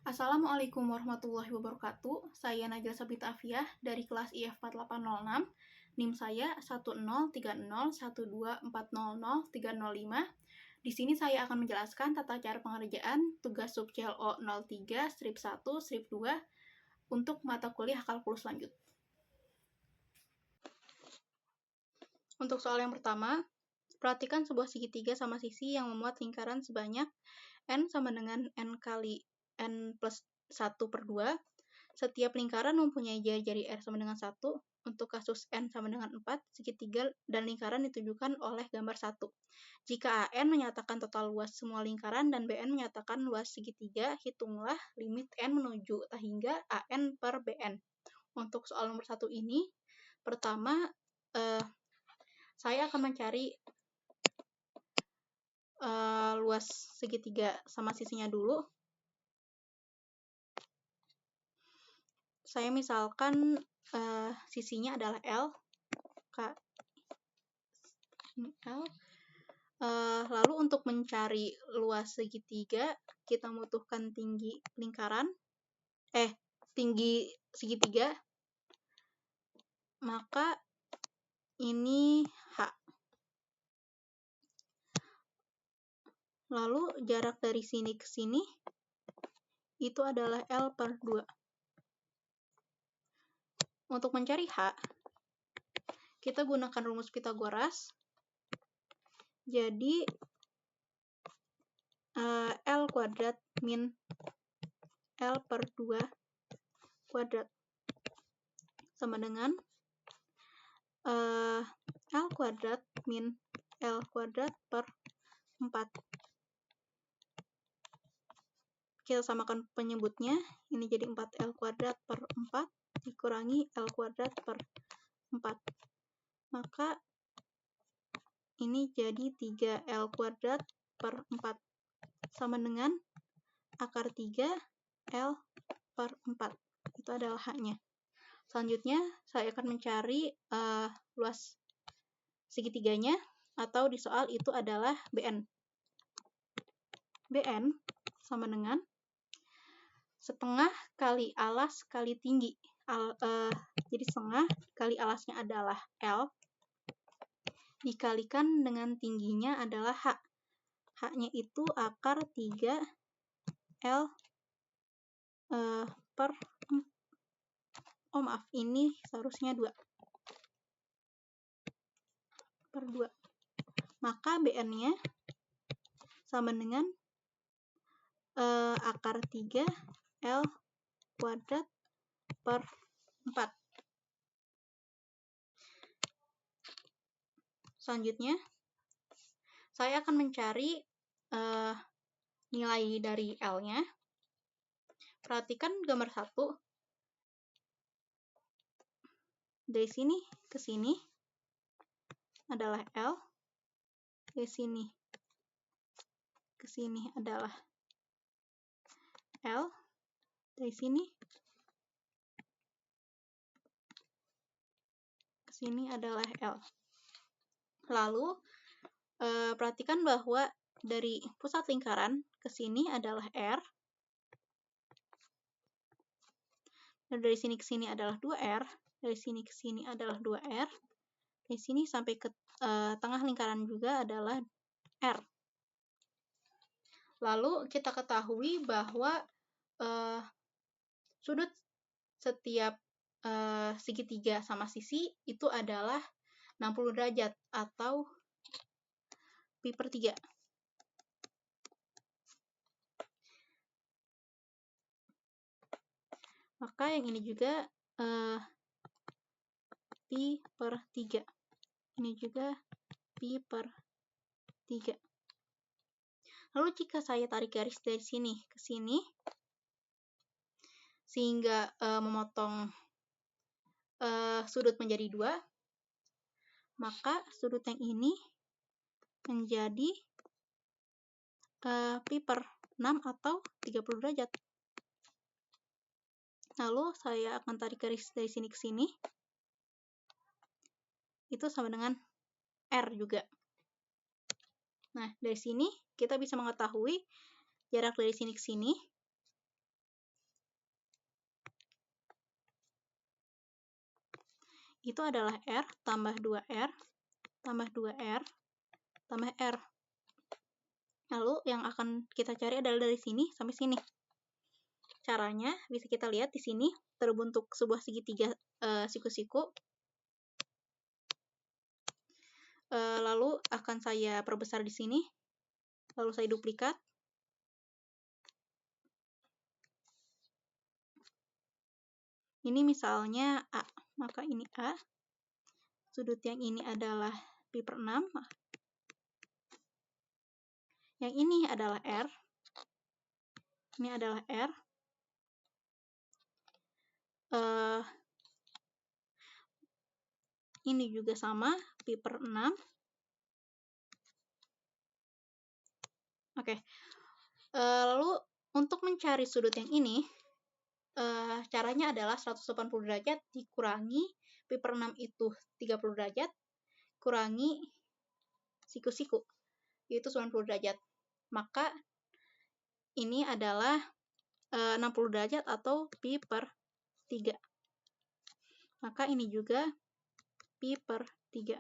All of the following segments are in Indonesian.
Assalamualaikum warahmatullahi wabarakatuh. Saya Najla Sabita Afiah dari kelas IF 4806. NIM saya 103012400305. Di sini saya akan menjelaskan tata cara pengerjaan tugas sub CLO 03 strip 1 strip 2 untuk mata kuliah kalkulus lanjut. Untuk soal yang pertama, perhatikan sebuah segitiga sama sisi yang memuat lingkaran sebanyak n sama dengan n kali n plus 1 per 2. Setiap lingkaran mempunyai jari-jari R sama dengan 1. Untuk kasus n sama dengan 4, segitiga dan lingkaran ditunjukkan oleh gambar 1. Jika AN menyatakan total luas semua lingkaran dan BN menyatakan luas segitiga, hitunglah limit n menuju hingga AN per BN. Untuk soal nomor 1 ini, pertama saya akan mencari luas segitiga sama sisinya dulu. Saya misalkan sisinya adalah L, L. Lalu untuk mencari luas segitiga, kita membutuhkan tinggi lingkaran, tinggi segitiga, maka ini H. Lalu jarak dari sini ke sini itu adalah L per 2. Untuk mencari H, kita gunakan rumus Pitagoras. Jadi L kuadrat min L per 2 kuadrat sama dengan L kuadrat min L kuadrat per 4. Kita samakan penyebutnya, ini jadi 4L kuadrat per 4 dikurangi L kuadrat per 4. Maka ini jadi 3L kuadrat per 4 sama dengan akar 3 L per 4. Itu adalah H-nya. Selanjutnya, saya akan mencari luas segitiganya, atau di soal itu adalah BN. BN sama dengan setengah kali alas kali tinggi. Jadi setengah kali alasnya adalah L, dikalikan dengan tingginya adalah H. H-nya itu akar 3 L per maaf, ini seharusnya 2 per 2. Maka BN-nya sama dengan akar 3 L kuadrat per 4. Selanjutnya, saya akan mencari nilai dari L-nya. Perhatikan gambar 1. Dari sini ke sini adalah L. Dari sini ke sini adalah L. Dari sini ke sini adalah L. Lalu, perhatikan bahwa dari pusat lingkaran ke sini adalah R. Dan dari sini ke sini adalah 2R. Dari sini ke sini adalah 2R. Dari sini sampai ke tengah lingkaran juga adalah R. Lalu, kita ketahui bahwa sudut setiap segitiga sama sisi itu adalah 60 derajat atau pi per 3. Maka yang ini juga pi per 3. Ini juga pi per 3. Lalu jika saya tarik garis dari sini ke sini, sehingga memotong sudut menjadi 2, maka sudut yang ini menjadi pi per 6 atau 30 derajat. Lalu saya akan tarik garis dari sini ke sini. Itu sama dengan R juga. Nah, dari sini kita bisa mengetahui jarak dari sini ke sini itu adalah R tambah 2R tambah 2R tambah R. Lalu yang akan kita cari adalah dari sini sampai sini. Caranya bisa kita lihat di sini terbentuk sebuah segitiga siku-siku. Lalu akan saya perbesar di sini. Lalu saya duplikat. Ini misalnya A, maka ini A. Sudut yang ini adalah pi/6. Yang ini adalah R. Ini adalah R. Ini juga sama, pi/6. Oke. Lalu untuk mencari sudut yang ini, caranya adalah 180 derajat dikurangi pi/6 itu 30 derajat kurangi siku-siku, yaitu 90 derajat. Maka ini adalah 60 derajat atau pi/3. Maka ini juga pi/3.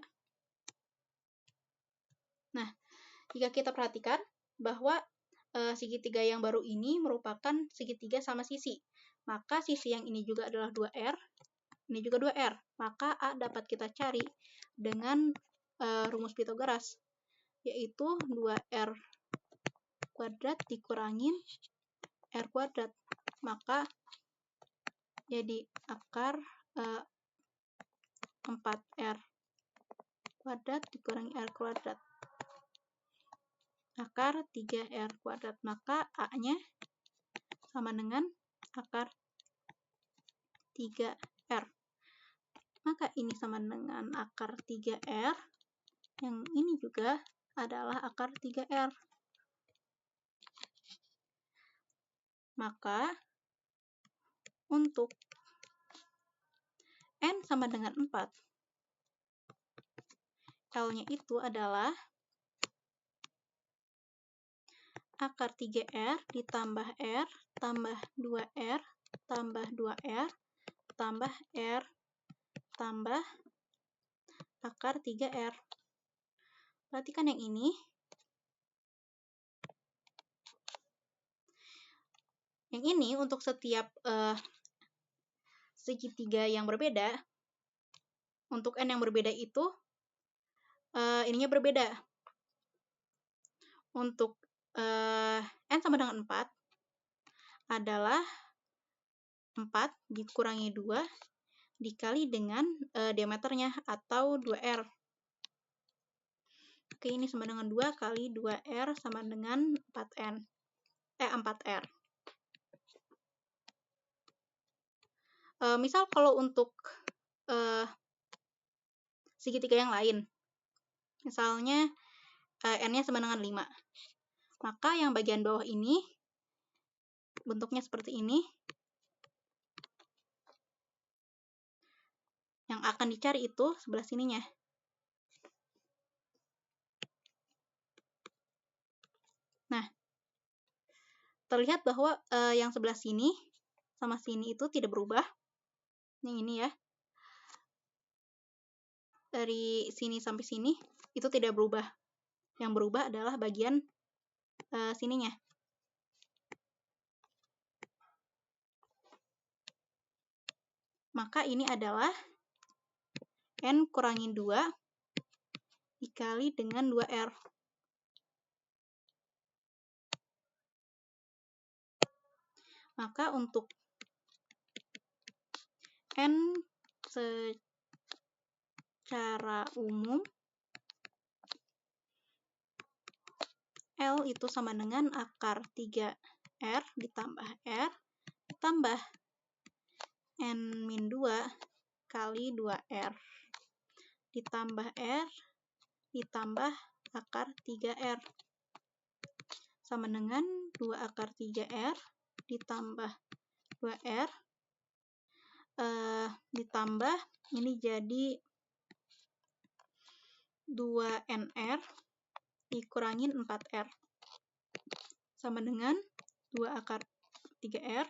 Nah, jika kita perhatikan bahwa segitiga yang baru ini merupakan segitiga sama sisi. Maka sisi yang ini juga adalah 2R, ini juga 2R. Maka A dapat kita cari dengan rumus Pythagoras, yaitu 2R kuadrat dikurangin R kuadrat. Maka jadi akar 4R kuadrat dikurangi R kuadrat. Akar 3R kuadrat. Maka A-nya sama dengan akar 3R. Maka ini sama dengan akar 3R. Yang ini juga adalah akar 3R. Maka untuk N sama dengan 4, L-nya itu adalah akar 3R ditambah R tambah 2R tambah 2R tambah R tambah akar 3R. Perhatikan yang ini. Yang ini untuk setiap segitiga yang berbeda, untuk N yang berbeda itu ininya berbeda. Untuk N sama dengan 4 adalah 4 dikurangi 2 dikali dengan diameternya atau 2R. Oke, ini sama dengan 2 kali 2R sama dengan 4R. Misal kalau untuk segitiga yang lain, misalnya N-nya sama dengan 5, maka yang bagian bawah ini bentuknya seperti ini. Yang akan dicari itu sebelah sininya. Nah, terlihat bahwa yang sebelah sini sama sini itu tidak berubah. Yang ini ya. Dari sini sampai sini itu tidak berubah. Yang berubah adalah bagian sininya. Maka ini adalah N kurangin 2 dikali dengan 2R. Maka untuk N secara umum, L itu sama dengan akar 3R ditambah R ditambah N-2 kali 2R ditambah R ditambah akar 3R sama dengan 2 akar 3R ditambah 2R ditambah ini jadi 2NR dikurangin 4R sama dengan 2 akar 3R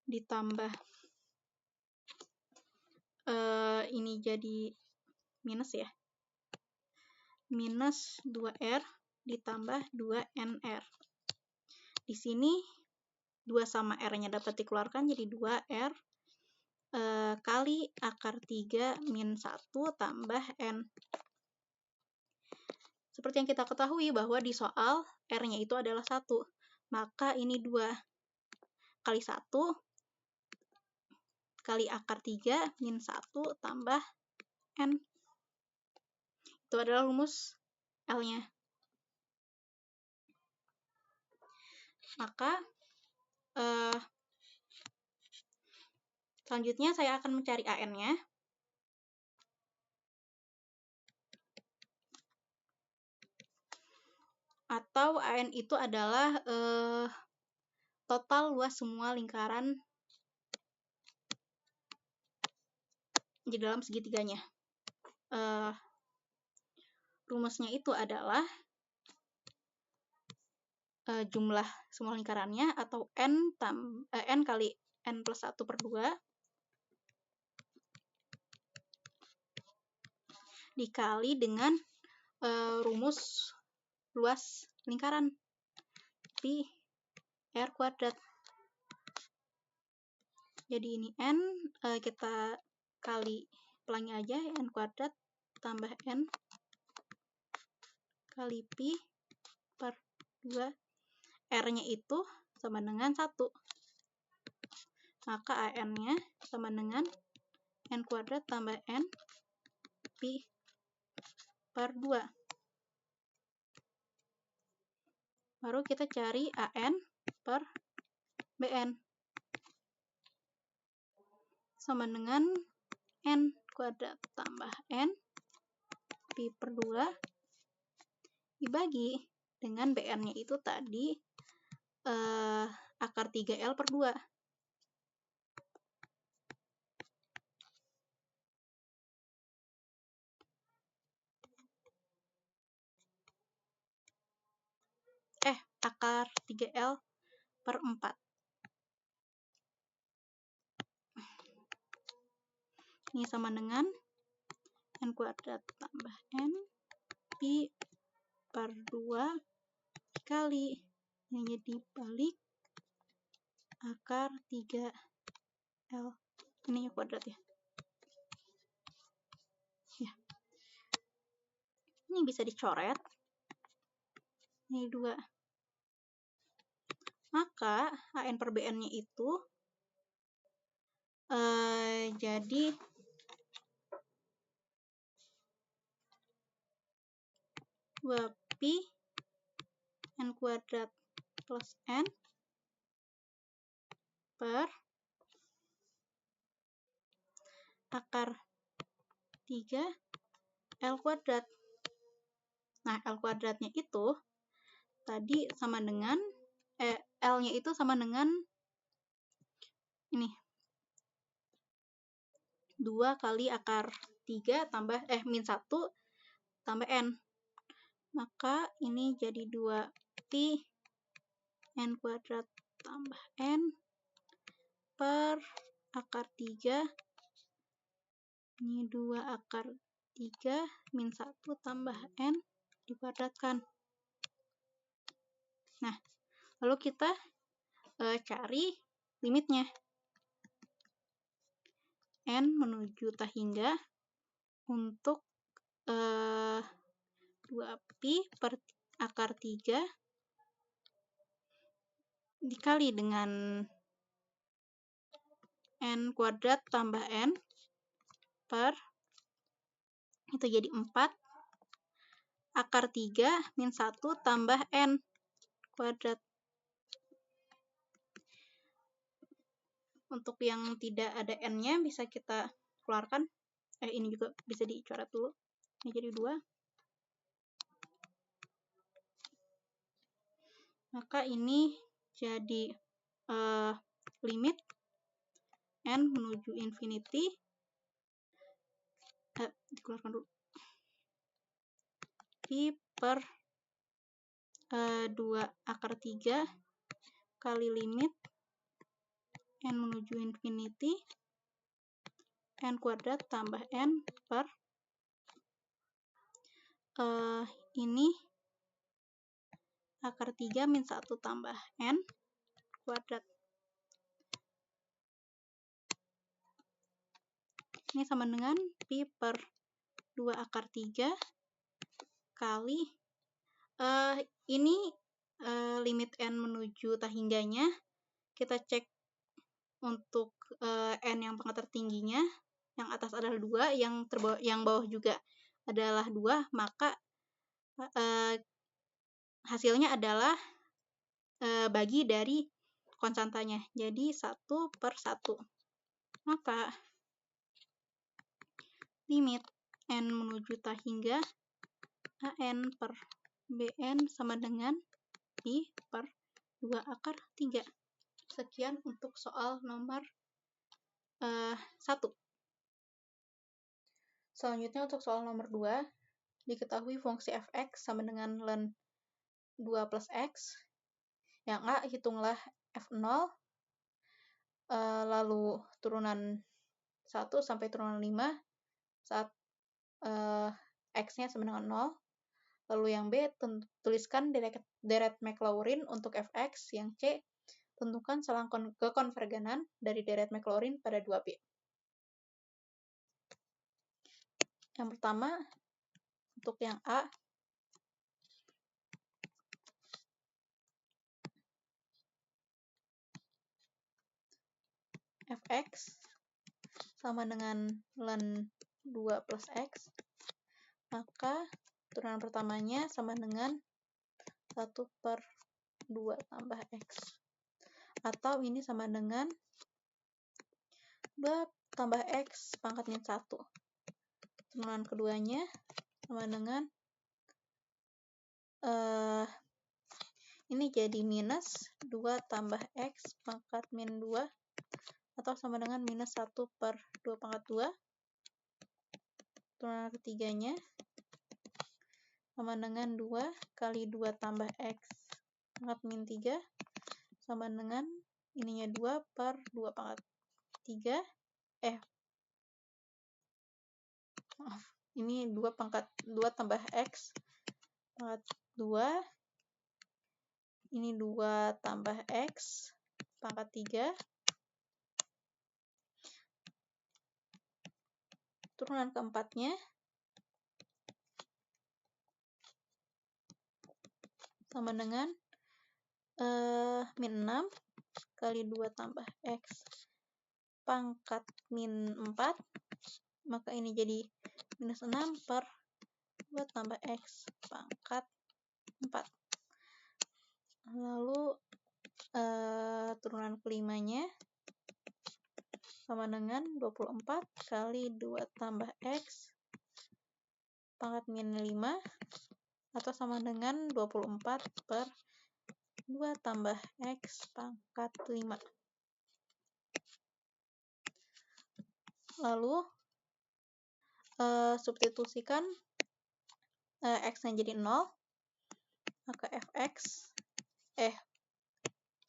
ditambah ini jadi minus ya. Minus 2R ditambah 2NR. Di sini 2 sama R-nya dapat dikeluarkan, jadi 2R kali akar 3 min 1 tambah N. Seperti yang kita ketahui bahwa di soal R-nya itu adalah 1. Maka ini 2 kali 1 kali akar 3 min 1 tambah N. Itu adalah rumus L-nya. Maka selanjutnya saya akan mencari AN-nya. Atau AN itu adalah total luas semua lingkaran di dalam segitiganya. Rumusnya itu adalah jumlah semua lingkarannya atau N kali N plus 1 per 2 dikali dengan rumus luas lingkaran pi R kuadrat. Jadi ini N, kita kali pelangi aja, N kuadrat tambah N kali pi per 2. R-nya itu sama dengan 1. Maka AN-nya sama dengan N kuadrat tambah N pi per 2. Baru kita cari AN per BN. Sama dengan N kuadrat tambah N pi per 2 dibagi dengan BN-nya itu tadi akar 3L per 2. Akar 3L per 4. Ini sama dengan N kuadrat tambah N pi per 2 kali, ini jadi balik akar 3L. Ini kuadrat ya. Ini bisa dicoret. Ini 2. Maka AN per BN-nya itu jadi 2pi N kuadrat plus N per akar 3L kuadrat. Nah, L kuadratnya itu tadi sama dengan L-nya itu sama dengan ini 2 kali akar 3 tambah min 1 tambah N. Maka ini jadi 2pi N kuadrat tambah N per akar 3. Ini 2 akar 3 min 1 tambah N dikuadratkan. Nah, lalu kita cari limitnya. N menuju tak hingga untuk 2pi per akar 3 dikali dengan N kuadrat tambah N per, itu jadi 4 akar 3 min 1 tambah N kuadrat. Untuk yang tidak ada N-nya bisa kita keluarkan. Ini juga bisa dicoret dulu. Ini jadi 2. Maka ini jadi limit N menuju infinity. Dikeluarkan dulu. Pi per 2 akar 3 kali limit N menuju infinity n kuadrat tambah n per ini akar 3 min 1 tambah n kuadrat. Ini sama dengan pi per 2 akar 3 kali ini limit n menuju tak hingganya. Kita cek untuk n yang pangkat tertingginya, yang atas adalah 2, yang bawah juga adalah 2, maka hasilnya adalah bagi dari konstantanya, jadi 1/1. Maka limit n menuju tak hingga an per bn sama dengan pi per 2 akar 3. Sekian untuk soal nomor 1. Selanjutnya untuk soal nomor 2, diketahui fungsi fx sama dengan ln 2 plus x. Yang A, hitunglah f0, lalu turunan 1 sampai turunan 5 saat x-nya sama dengan 0. Lalu yang B, tuliskan deret Maclaurin untuk fx. Yang C, tentukan selang kekonvergenan dari deret Maclaurin pada 2B. Yang pertama, untuk yang A, fx sama dengan ln 2 plus x, maka turunan pertamanya sama dengan 1/2 tambah x. Atau ini sama dengan 2 tambah x pangkat min 1. Turunan keduanya sama dengan ini jadi minus 2 tambah x pangkat min 2, atau sama dengan minus 1/2 pangkat 2. Turunan ketiganya sama dengan 2 kali 2 tambah x pangkat min 3, sama dengan ininya 2/2 pangkat 3. Ini 2 tambah x pangkat 2. Ini 2 tambah x pangkat 3. Turunan keempatnya sama dengan min 6 kali 2 tambah x pangkat min 4, maka ini jadi minus 6/2 tambah x pangkat 4. Lalu turunan kelimanya sama dengan 24 kali 2 tambah x pangkat min 5, atau sama dengan 24/2 tambah x pangkat 5. Lalu substitusikan x-nya jadi 0, maka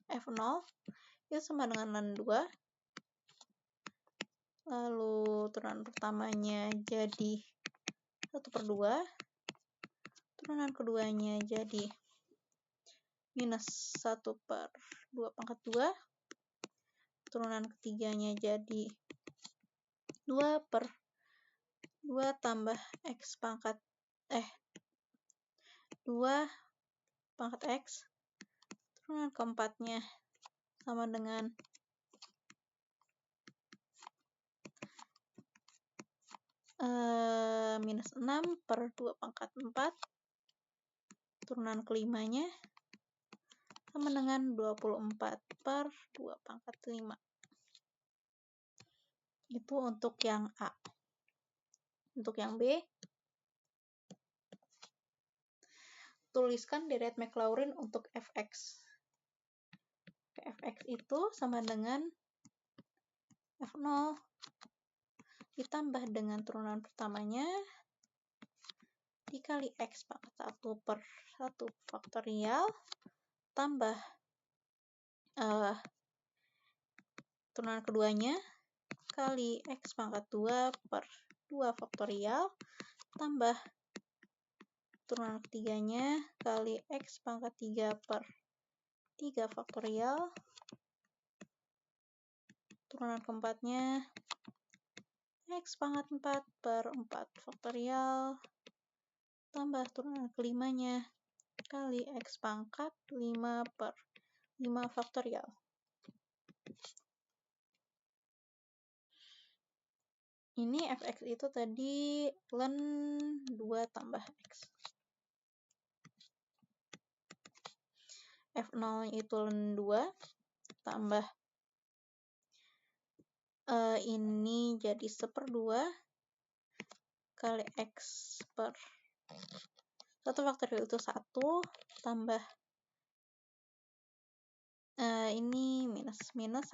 f0 itu sama dengan ln 2. Lalu turunan pertamanya jadi 1/2. Turunan keduanya jadi minus 1/2 pangkat 2. Turunan ketiganya jadi 2/2 tambah x pangkat 2 pangkat x. Turunan keempatnya sama dengan minus 6/2 pangkat 4. Turunan kelimanya sama dengan 24/2 pangkat 5. Itu untuk yang A. Untuk yang B, tuliskan deret Maclaurin untuk fx. Fx itu sama dengan f0 ditambah dengan turunan pertamanya dikali x pangkat 1/1 faktorial tambah turunan keduanya kali X pangkat 2 per 2 faktorial tambah turunan ketiganya kali X pangkat 3 per 3 faktorial, turunan keempatnya X pangkat 4 per 4 faktorial tambah turunan kelimanya kali X pangkat 5 per 5 faktorial. Ini fx itu tadi ln 2 tambah x. F0 itu ln 2 tambah ini jadi 1/2 kali x per 1 faktorial itu 1 tambah ini minus 1/2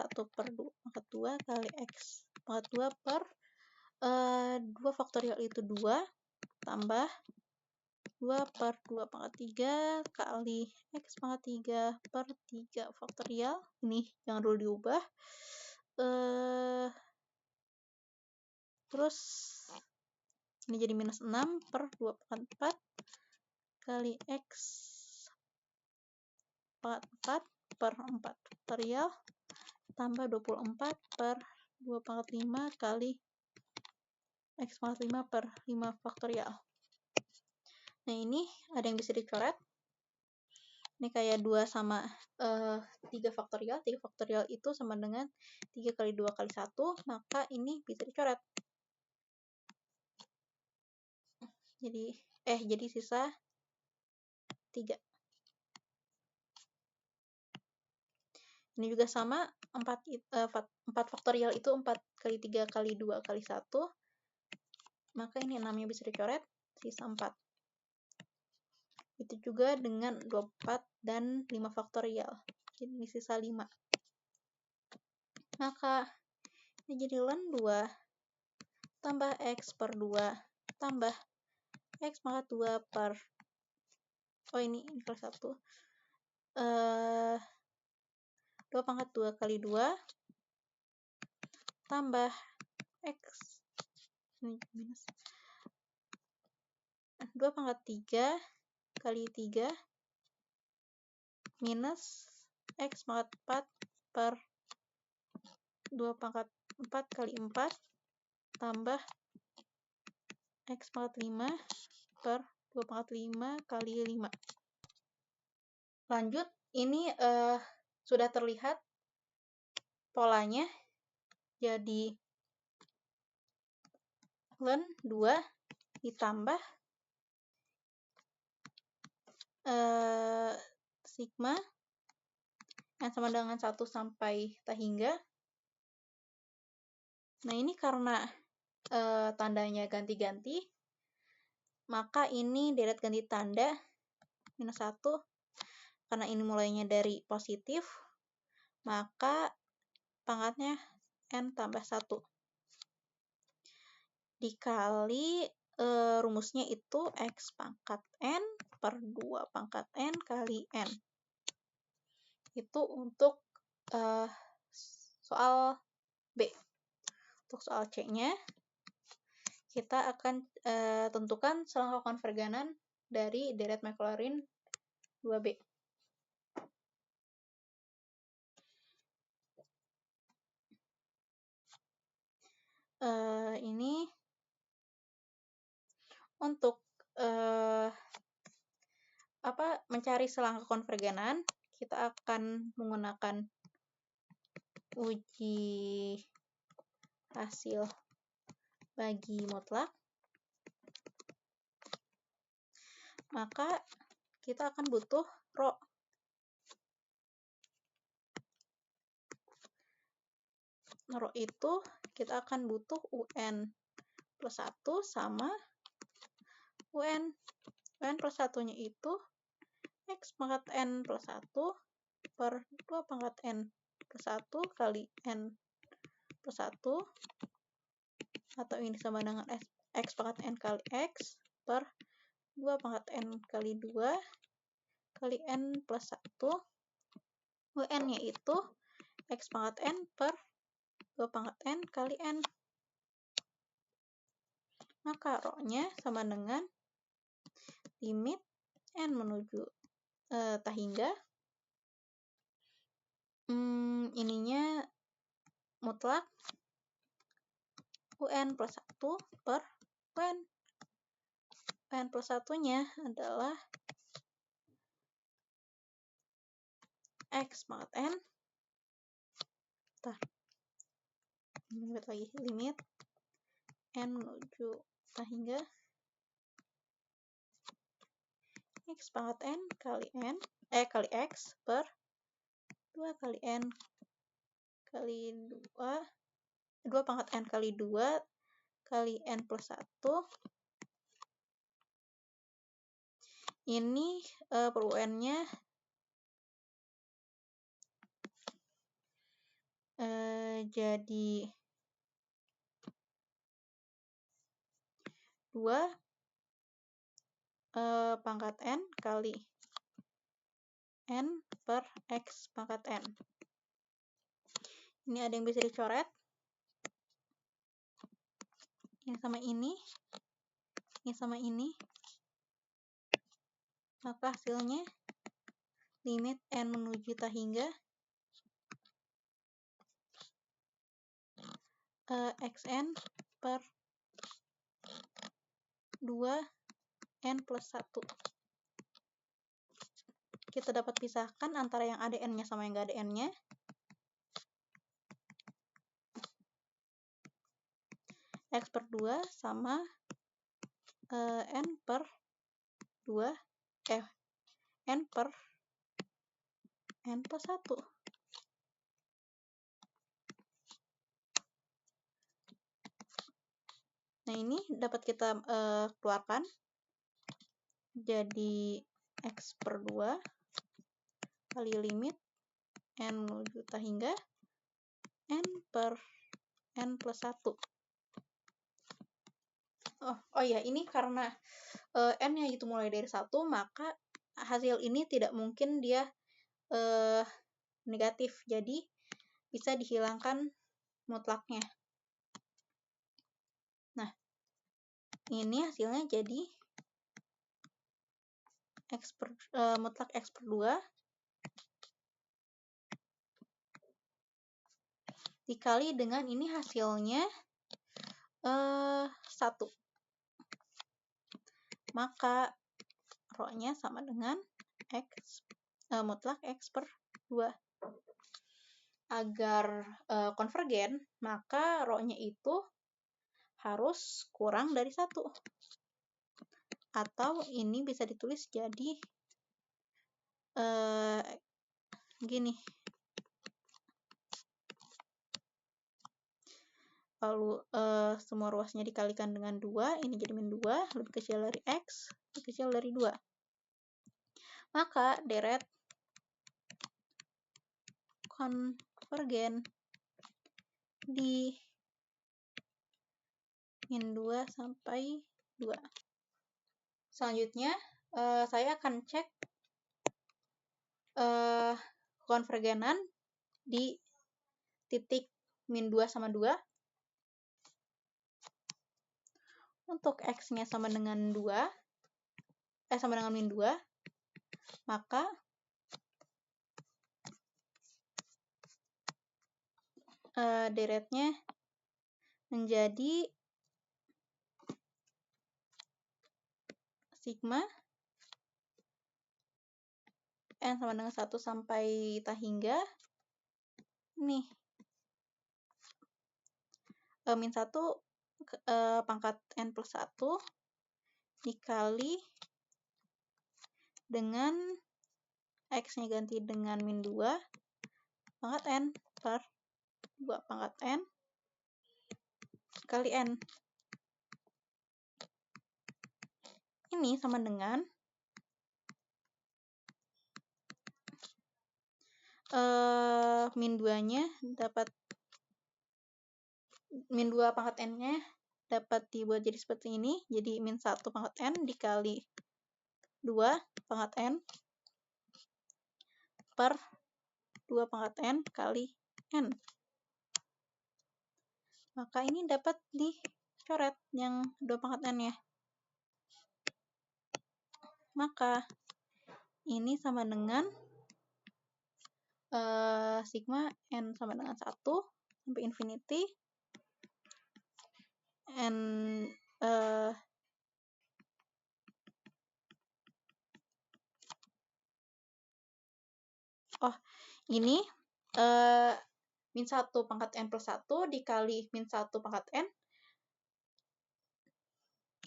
kali x pangkat 2 per 2 faktorial itu 2 tambah 2 per 2 pangkat 3 kali x pangkat 3 per 3 faktorial. Ini jangan dulu diubah. Terus ini jadi minus 6 per 2 pangkat 4 kali x pangkat 4 per 4 faktorial tambah 24 per 2 pangkat 5 kali x pangkat 5 per 5 faktorial. Nah, ini ada yang bisa dicoret. Ini kayak 2 sama 3 faktorial. 3 faktorial itu sama dengan 3 kali 2 kali 1. Maka ini bisa dicoret. Jadi sisa 3. Ini juga sama. 4 faktorial itu 4 kali 3 kali 2 kali 1. Maka ini 6-nya bisa dicoret. Sisa 4. Itu juga dengan 24 dan 5 faktorial. Jadi ini sisa 5. Maka ini jadi ln 2 tambah x per 2 tambah x pangkat 2 per ini kali 1 2 pangkat 2 kali 2 tambah x ini minus 2 pangkat 3 kali 3 minus x pangkat 4 per 2 pangkat 4 kali 4 tambah x pangkat 5 per 2 pangkat 5 kali 5. Lanjut, ini sudah terlihat polanya. Jadi ln 2 ditambah sigma yang sama dengan 1 sampai tak hingga. Nah, ini karena tandanya ganti-ganti, maka ini deret ganti tanda minus 1. Karena ini mulainya dari positif, maka pangkatnya n tambah 1. Dikali rumusnya itu x pangkat n per 2 pangkat n kali n. Itu untuk soal B. Untuk soal C-nya, kita akan tentukan selangkah konvergenan dari deret Maclaurin 2B. Ini untuk mencari selangkah konvergenan, kita akan menggunakan uji hasil bagi mutlak. Maka kita akan butuh rho. Rho itu kita akan butuh UN plus 1 sama UN. UN plus 1-nya itu x pangkat n plus 1 per 2 pangkat n plus 1 kali n plus 1, atau ini sama dengan x pangkat n kali x per 2 pangkat n kali 2 kali n plus 1. UN-nya itu x pangkat n per 2 pangkat n kali n. Maka rho-nya sama dengan limit n menuju hingga ininya mutlak un plus 1 per un. Un plus 1-nya adalah x pangkat n. Limit n menuju hingga x pangkat n kali x per 2 kali n kali 2 pangkat n kali 2 kali n plus 1. Ini per un-nya jadi 2 pangkat n kali n per x pangkat n. Ini ada yang bisa dicoret. Ini sama ini sama ini. Maka hasilnya limit n menuju hingga xn per 2 n plus 1. Kita dapat pisahkan antara yang ada n-nya sama yang nggak ada n-nya. X per 2 sama n per 2 n per n plus 1. Nah, ini dapat kita keluarkan jadi x per 2 kali limit n menuju hingga n per n plus 1. Oh ya, ini karena n-nya itu mulai dari 1, maka hasil ini tidak mungkin dia negatif. Jadi bisa dihilangkan mutlaknya. Nah, ini hasilnya jadi mutlak x per 2 dikali dengan ini hasilnya 1. Maka rho-nya sama dengan mutlak x per 2. Agar konvergen, maka rho-nya itu harus kurang dari 1. Atau ini bisa ditulis jadi gini. Lalu semua ruasnya dikalikan dengan 2, ini jadi min 2, lebih kecil dari x, lebih kecil dari 2. Maka deret konvergen di min 2 sampai 2. Selanjutnya, saya akan cek konvergenan di titik min 2 sama 2. Untuk x-nya sama dengan min 2, maka deretnya menjadi sigma n sama dengan 1 sampai hingga nih min 1 pangkat n plus 1 dikali dengan x-nya ganti dengan min 2 pangkat n per 2 pangkat n kali n. Ini sama dengan min 2-nya dapat min 2 pangkat n-nya dapat dibuat jadi seperti ini. Jadi min 1 pangkat n dikali 2 pangkat n per 2 pangkat n kali n. maka ini dapat dicoret yang 2 pangkat n ya. Maka ini sama dengan sigma n sama dengan 1 sampai infinity n ini min 1 pangkat n plus 1 dikali min 1 pangkat n,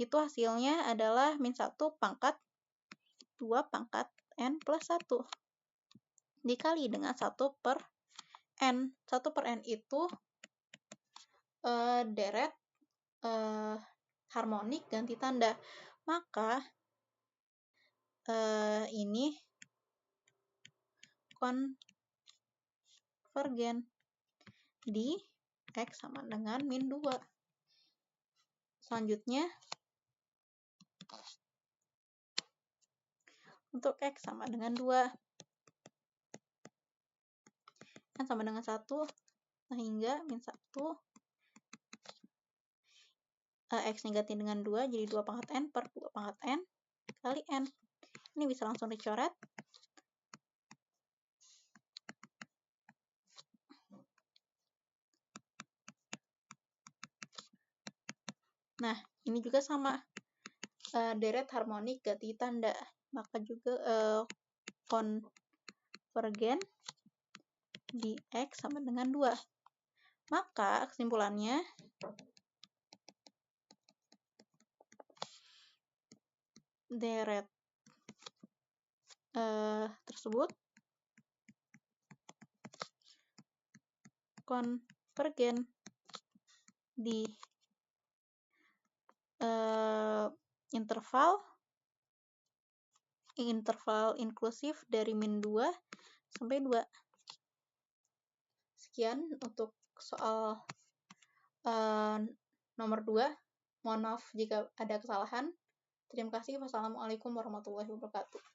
itu hasilnya adalah min 1 pangkat 2 pangkat n plus 1 dikali dengan 1 per n. 1 per n itu deret harmonik ganti tanda. Maka ini konvergen di X sama dengan min 2. Selanjutnya, untuk X sama dengan 2, N sama dengan 1, sehingga min 1, X ganti dengan 2, jadi 2 pangkat N per 2 pangkat N kali N. Ini bisa langsung dicoret. Nah, ini juga sama. Deret harmonik ganti tanda. Maka juga konvergen di X sama dengan 2. Maka kesimpulannya, deret tersebut konvergen di interval inklusif dari min 2 sampai 2. Sekian untuk soal nomor 2. Mohon maaf jika ada kesalahan. Terima kasih. Wassalamualaikum warahmatullahi wabarakatuh.